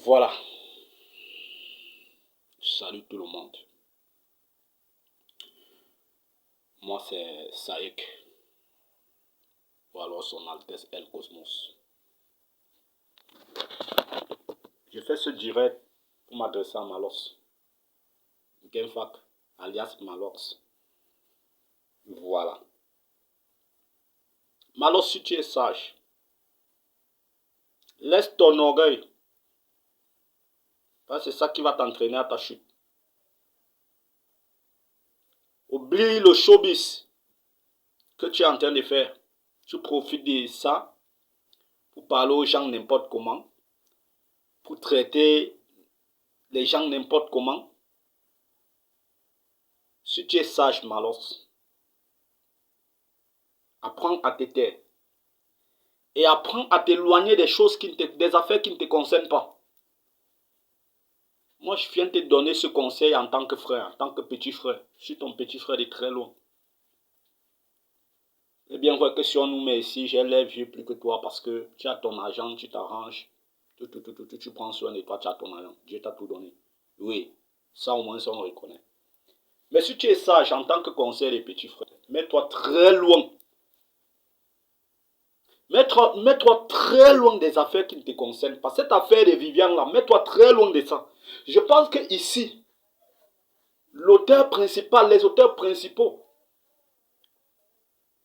Voilà. Salut tout le monde. Moi c'est Saïk. Ou alors son Altesse El Cosmos. Je fais ce direct pour m'adresser à Malos. Genfak, alias Malos. Voilà. Malos, si tu es sage, laisse ton orgueil. Parce que c'est ça qui va t'entraîner à ta chute. Oublie le showbiz que tu es en train de faire. Tu profites de ça pour parler aux gens n'importe comment, pour traiter les gens n'importe comment. Si tu es sage, Malos, apprends à te taire. Et apprends à t'éloigner des choses des affaires qui ne te concernent pas. Moi, je viens te donner ce conseil en tant que frère, en tant que petit frère. Je suis ton petit frère de très loin. C'est bien vrai que si on nous met ici, j'ai les vieux plus que toi parce que tu as ton argent, tu t'arranges, tu prends soin de toi, tu as ton argent. Dieu t'a tout donné. Oui, ça au moins on reconnaît. Mais si tu es sage en tant que conseil des petits frères, mets-toi très loin. Mets-toi très loin des affaires qui ne te concernent pas. Cette affaire de Viviane là, mets-toi très loin de ça. Je pense que ici, l'auteur principal, les auteurs principaux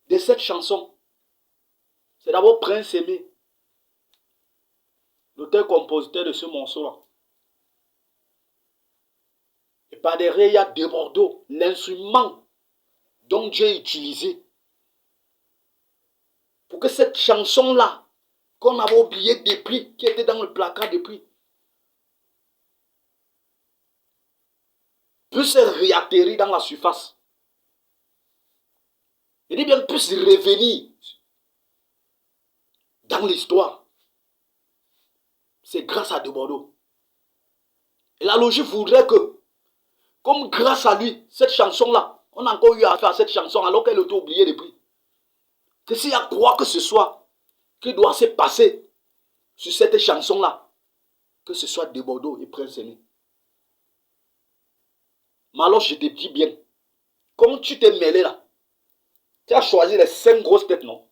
de cette chanson, c'est d'abord Prince Aimé, l'auteur-compositeur de ce morceau-là. Et par derrière, il y a Debordeaux, l'instrument dont Dieu a utilisé pour que cette chanson-là, qu'on avait oublié depuis, qui était dans le placard depuis, puisse réatterrir dans la surface. Je dis bien, puisse revenir dans l'histoire. C'est grâce à Debordeaux. Et la logique voudrait que, comme grâce à lui, cette chanson-là, on a encore eu à faire cette chanson alors qu'elle était oubliée depuis. Que s'il y a quoi que ce soit qui doit se passer sur cette chanson-là, que ce soit Debordeaux et Prince Aimé. Mais alors je te dis bien, comme tu t'es mêlé là, tu as choisi les 5 grosses têtes, non?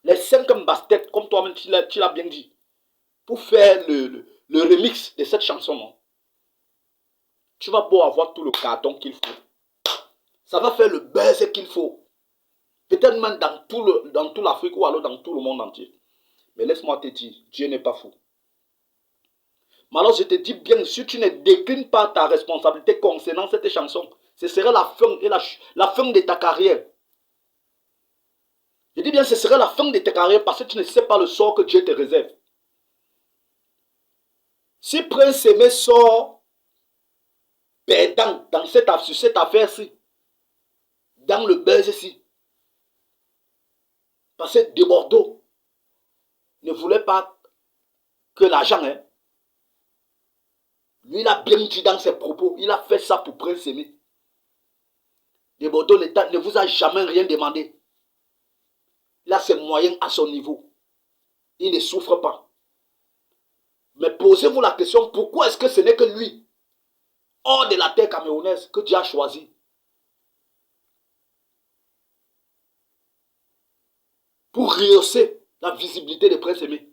Les 5 basses têtes, comme toi-même tu l'as bien dit, pour faire le remix de cette chanson, non? Tu vas beau avoir tout le carton qu'il faut. Ça va faire le buzz qu'il faut. Peut-être même dans tout l'Afrique ou alors dans tout le monde entier. Mais laisse-moi te dire, Dieu n'est pas fou. Mais alors je te dis bien, si tu ne déclines pas ta responsabilité concernant cette chanson, ce serait la fin, la fin de ta carrière. Je dis bien, ce serait la fin de ta carrière parce que tu ne sais pas le sort que Dieu te réserve. Si Prince Aimé sort perdant sur cette affaire-ci, dans le buzz-ci, parce que de Bordeaux ne voulait pas que l'argent, hein. Lui, il a bien dit dans ses propos, il a fait ça pour Prince Aimé. De Bordeaux ne vous a jamais rien demandé. Il a ses moyens à son niveau. Il ne souffre pas. Mais posez-vous la question, pourquoi est-ce que ce n'est que lui, hors de la terre camerounaise, que Dieu a choisi? Pour rehausser la visibilité de Prince Aimé.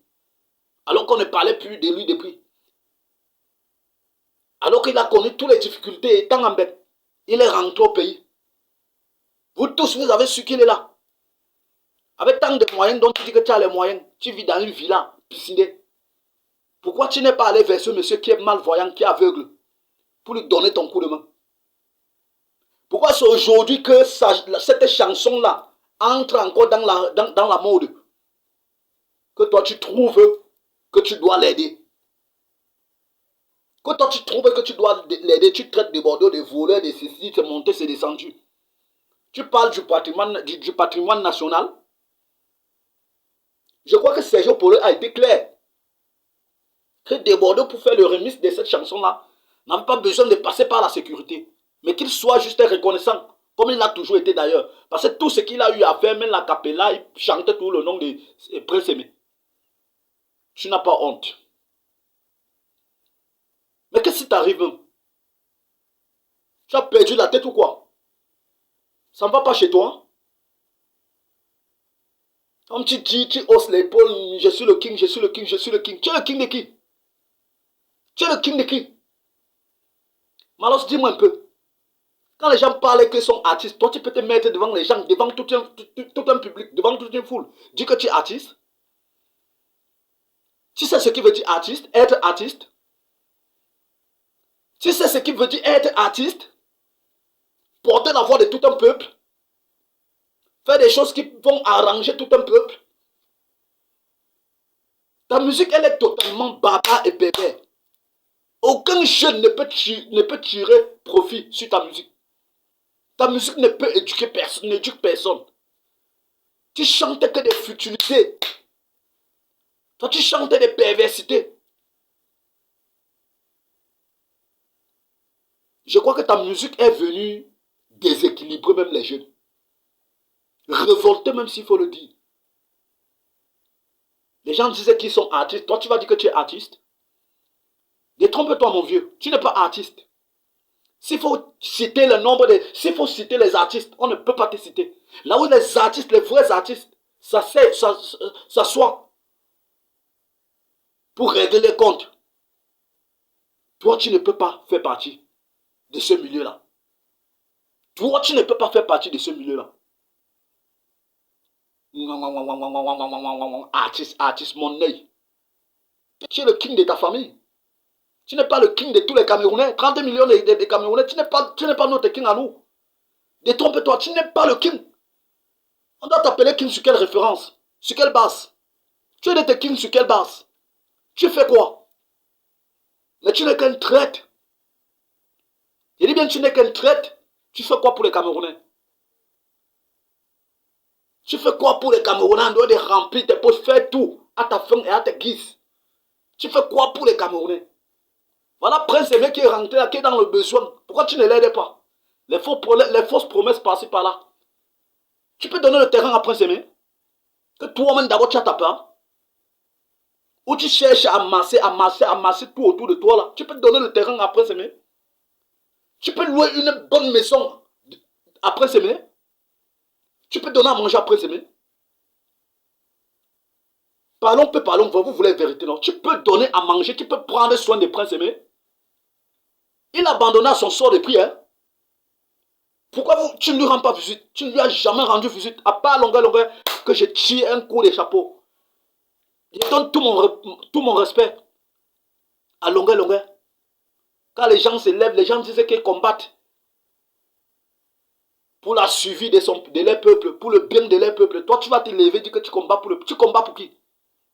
Alors qu'on ne parlait plus de lui depuis. Alors qu'il a connu toutes les difficultés étant en bête. Il est rentré au pays. Vous tous, vous avez su qu'il est là. Avec tant de moyens dont tu dis que tu as les moyens, tu vis dans une villa piscinée. Pourquoi tu n'es pas allé vers ce monsieur qui est malvoyant, qui est aveugle, pour lui donner ton coup de main? Pourquoi c'est aujourd'hui que cette chanson-là entre encore dans la mode? Que toi tu trouves que tu dois l'aider. Que toi tu trouves que tu dois l'aider, tu traites de Bordeaux, de voleurs, de ceci, de monter, c'est descendu. Tu parles du patrimoine national. Je crois que Sergio Polo a été clair. Que de Bordeaux, pour faire le remix de cette chanson-là, n'avait pas besoin de passer par la sécurité. Mais qu'il soit juste reconnaissant, comme il l'a toujours été d'ailleurs. Parce que tout ce qu'il a eu à faire, même la capella, il chantait tout le nom de Prince Aimé. Tu n'as pas honte. si tu arrives, tu as perdu la tête ou quoi? Ça ne va pas chez toi? Comme tu dis, tu hausses l'épaule, je suis le king, je suis le king, je suis le king. Tu es le king de qui? Tu es le king de qui? Mais alors, dis-moi un peu. Quand les gens parlent qu'ils sont artistes, toi, tu peux te mettre devant les gens, devant tout un public, devant toute une foule. Dis que tu es artiste. Tu sais ce qui veut dire artiste, être artiste? Tu sais ce qui veut dire être artiste? Porter la voix de tout un peuple? Faire des choses qui vont arranger tout un peuple? Ta musique, elle est totalement barbare et pervers. Aucun jeune ne peut tirer profit sur ta musique. Ta musique ne peut éduquer personne, n'éduque personne. Tu chantes que des futilités. Toi, tu chantes des perversités. Je crois que ta musique est venue déséquilibrer même les jeunes. Révolter même s'il faut le dire. Les gens disaient qu'ils sont artistes. Toi, tu vas dire que tu es artiste. Détrompe-toi, mon vieux. Tu n'es pas artiste. S'il faut citer le nombre de... S'il faut citer les artistes, on ne peut pas te citer. Là où les artistes, les vrais artistes, s'assoient pour régler les comptes. Toi, tu ne peux pas faire partie de ce milieu-là. Toi, tu ne peux pas faire partie de ce milieu-là. Artiste, mon œil. Tu es le king de ta famille. Tu n'es pas le king de tous les Camerounais. 30 millions de Camerounais, tu n'es pas notre king à nous. Détrompe-toi, tu n'es pas le king. On doit t'appeler king sur quelle référence? Sur quelle base? Tu es de tes king sur quelle base? Tu fais quoi? Mais tu n'es qu'un traître. Je dis bien, tu n'es qu'un traître. Tu fais quoi pour les Camerounais? Tu fais quoi pour les Camerounais en dehors de remplir tes poches, faire tout à ta faim et à tes guises? Tu fais quoi pour les Camerounais? Voilà Prince Aimé qui est rentré là, qui est dans le besoin. Pourquoi tu ne l'aides pas? Les fausses promesses par-ci par-là. Tu peux donner le terrain à Prince Aimé? Que toi-même d'abord tu as ta part? Ou tu cherches à amasser tout autour de toi là? Tu peux donner le terrain à Prince Aimé? Tu peux louer une bonne maison à Prince Aimé? Tu peux donner à manger à Prince Aimé? Parlons, vous voulez la vérité, non? Tu peux donner à manger, tu peux prendre soin de Prince Aimé? Il a abandonné son sort de prière. Pourquoi tu ne lui rends pas visite? Tu ne lui as jamais rendu visite, à part longueur que je tire un coup de chapeau. Je donne tout mon respect à longueur. Quand les gens se lèvent, les gens disent qu'ils combattent pour la survie de leur peuple, pour le bien de leur peuple. Toi, tu vas te lever et dire que tu combats tu combats pour qui?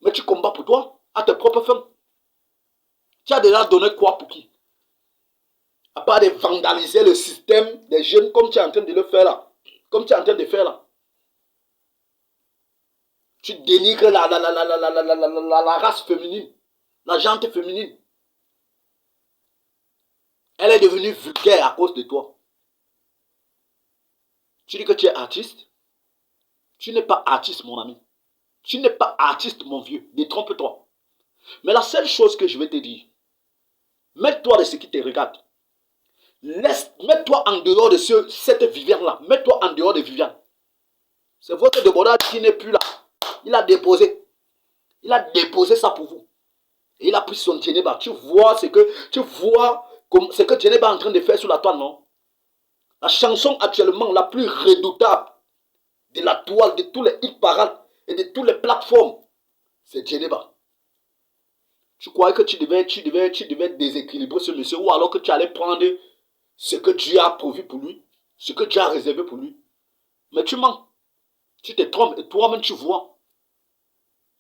Mais tu combats pour toi, à tes propres fins. Tu as déjà donné quoi pour qui? À part de vandaliser le système des jeunes comme tu es en train de le faire là. Comme tu es en train de faire là. Tu dénigres la race féminine, la gente féminine. Elle est devenue vulgaire à cause de toi. Tu dis que tu es artiste. Tu n'es pas artiste, mon ami. Tu n'es pas artiste, mon vieux. Détrompe-toi. Mais la seule chose que je vais te dire, mets-toi de ce qui te regarde. Mets-toi en dehors de cette Viviane-là. Mets-toi en dehors de Viviane. C'est votre débordage qui n'est plus là. Il a déposé. Il a déposé ça pour vous. Et il a pris son Djeneba. Tu vois ce que Djeneba est en train de faire sur la toile, non? La chanson actuellement la plus redoutable de la toile, de tous les hit parades et de toutes les plateformes, c'est Djeneba. Tu croyais que tu devais déséquilibrer ce monsieur, ou alors que tu allais prendre ce que Dieu a prévu pour lui, ce que Dieu a réservé pour lui. Mais tu mens. Tu te trompes et toi-même tu vois.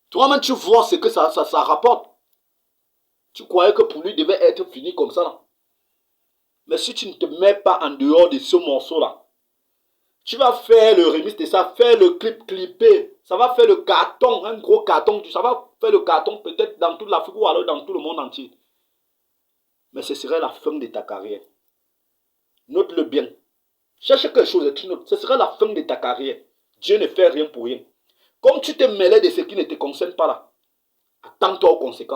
Toi-même tu vois ce que ça rapporte. Tu croyais que pour lui devait être fini comme ça là. Mais si tu ne te mets pas en dehors de ce morceau là, tu vas faire le remix de ça, faire le clipper. Ça va faire le carton, un gros carton. Ça va faire le carton peut-être dans toute l'Afrique ou alors dans tout le monde entier. Mais ce serait la fin de ta carrière. Note-le bien. Cherche quelque chose et tu notes. Ce serait la fin de ta carrière. Dieu ne fait rien pour rien. Comme tu te mêlais de ce qui ne te concerne pas là, attends-toi aux conséquences.